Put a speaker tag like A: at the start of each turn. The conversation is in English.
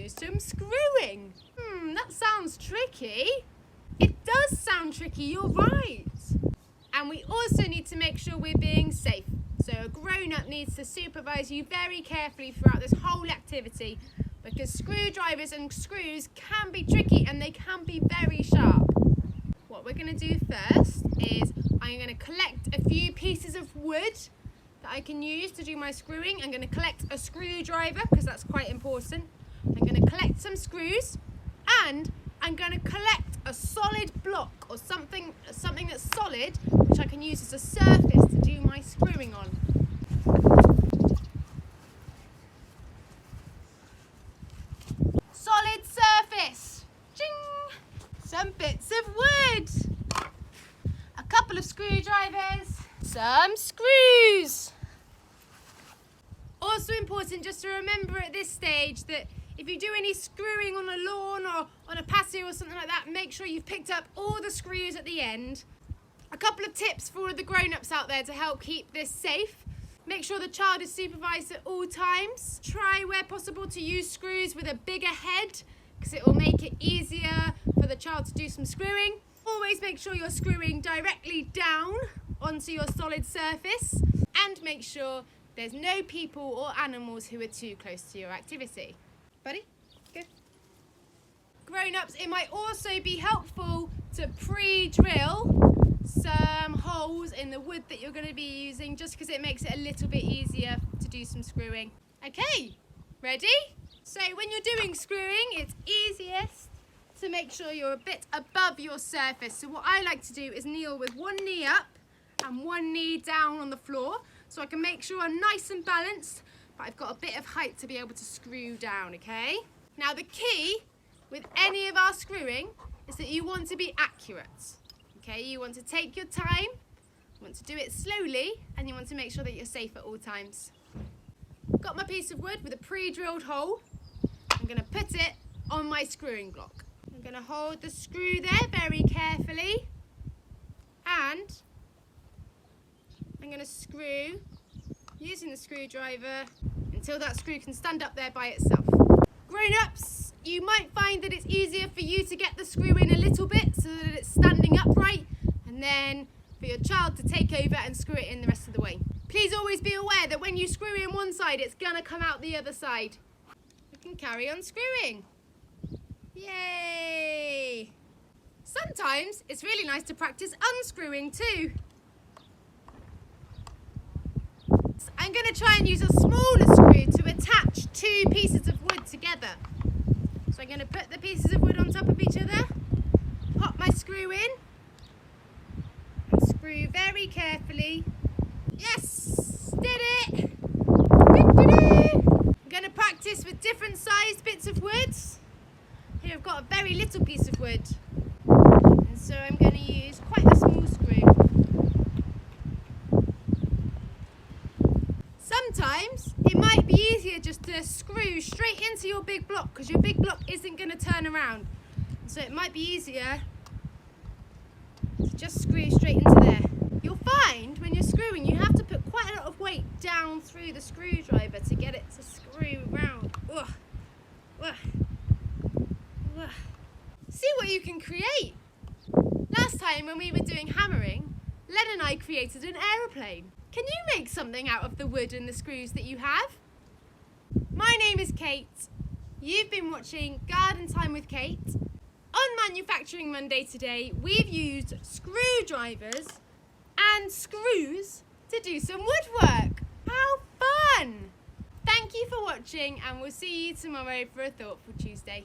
A: do some screwing. That sounds tricky. It does sound tricky, you're right. And we also need to make sure we're being safe. So a grown-up needs to supervise you very carefully throughout this whole activity, because screwdrivers and screws can be tricky and they can be very sharp. What we're going to do first is I'm going to collect a few pieces of wood that I can use to do my screwing. I'm going to collect a screwdriver because that's quite important. I'm going to collect some screws, and I'm going to collect a solid block or something that's solid, which I can use as a surface to do my screwing on. Solid surface. Ching! Some bits of wood. A couple of screwdrivers. Some screws. Also important just to remember at this stage that if you do any screwing on a lawn or on a patio or something like that, make sure you've picked up all the screws at the end. A couple of tips for the grown-ups out there to help keep this safe. Make sure the child is supervised at all times. Try where possible to use screws with a bigger head because it will make it easier for the child to do some screwing. Always make sure you're screwing directly down onto your solid surface, and make sure there's no people or animals who are too close to your activity. Buddy, good. Grown-ups, it might also be helpful to pre-drill some holes in the wood that you're going to be using, just because it makes it a little bit easier to do some screwing. Okay, ready? So when you're doing screwing, it's easiest to make sure you're a bit above your surface. So what I like to do is kneel with one knee up and one knee down on the floor, so I can make sure I'm nice and balanced, but I've got a bit of height to be able to screw down, okay? Now the key with any of our screwing is that you want to be accurate, okay? You want to take your time, you want to do it slowly, and you want to make sure that you're safe at all times. Got my piece of wood with a pre-drilled hole. I'm going to put it on my screwing block. I'm going to hold the screw there very carefully, and I'm going to screw using the screwdriver until that screw can stand up there by itself. Grown-ups, you might find that it's easier for you to get the screw in a little bit so that it's standing upright, and then for your child to take over and screw it in the rest of the way. Please always be aware that when you screw in one side, it's going to come out the other side. You can carry on screwing. Yay! Sometimes it's really nice to practice unscrewing too. I'm going to try and use a smaller screw to attach two pieces of wood together. So I'm going to put the pieces of wood on top of each other, pop my screw in, and screw very carefully. Yes! Did it! I'm going to practice with different sized bits of wood. Here I've got a very little piece of wood, and so I'm going to use quite a small screw. Sometimes it might be easier just to screw straight into your big block because your big block isn't going to turn around. So it might be easier to just screw straight into there. You'll find when you're screwing you have to put quite a lot of weight down through the screwdriver to get it to screw round. Ugh. Ugh. Ugh. See what you can create. Last time when we were doing hammering, Len and I created an aeroplane. Can you make something out of the wood and the screws that you have? My name is Kate. You've been watching Garden Time with Kate. On Manufacturing Monday today, we've used screwdrivers and screws to do some woodwork. How fun! Thank you for watching, and we'll see you tomorrow for a Thoughtful Tuesday.